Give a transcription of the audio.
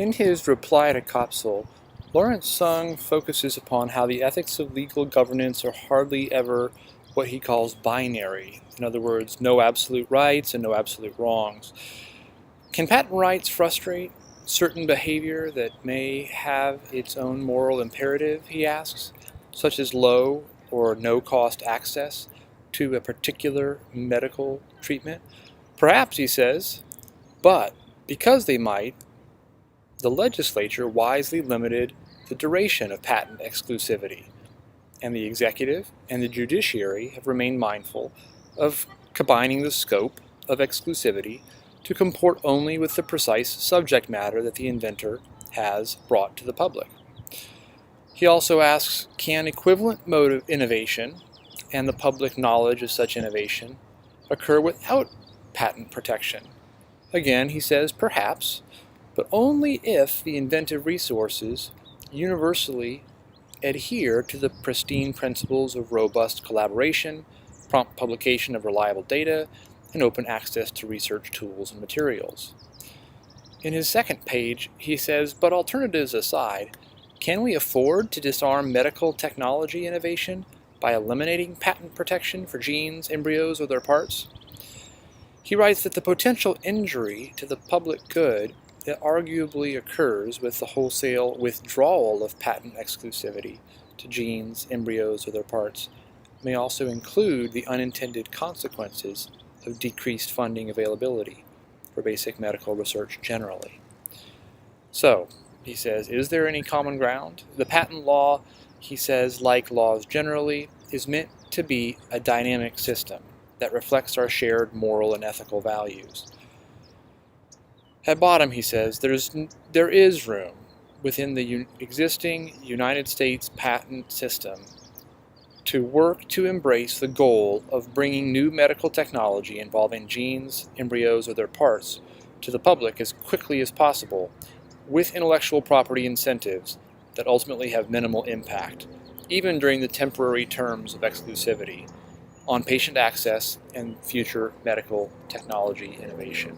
In his reply to Koepsell, Lawrence Sung focuses upon how the ethics of legal governance are hardly ever what he calls binary. In other words, no absolute rights and no absolute wrongs. Can patent rights frustrate certain behavior that may have its own moral imperative, he asks, such as low or no-cost access to a particular medical treatment? Perhaps, he says, but because they might, the legislature wisely limited the duration of patent exclusivity, and the executive and the judiciary have remained mindful of combining the scope of exclusivity to comport only with the precise subject matter that the inventor has brought to the public. He also asks, can equivalent mode of innovation and the public knowledge of such innovation occur without patent protection? Again, he says, perhaps, but only if the inventive resources universally adhere to the pristine principles of robust collaboration, prompt publication of reliable data, and open access to research tools and materials. In his second page, he says, but alternatives aside, can we afford to disarm medical technology innovation by eliminating patent protection for genes, embryos, or their parts? He writes that the potential injury to the public good that arguably occurs with the wholesale withdrawal of patent exclusivity to genes, embryos, or their parts may also include the unintended consequences of decreased funding availability for basic medical research generally. So, he says, is there any common ground? The patent law, he says, like laws generally, is meant to be a dynamic system that reflects our shared moral and ethical values. At bottom, he says, there is room within the existing United States patent system to work to embrace the goal of bringing new medical technology involving genes, embryos, or their parts to the public as quickly as possible, with intellectual property incentives that ultimately have minimal impact, even during the temporary terms of exclusivity, on patient access and future medical technology innovation.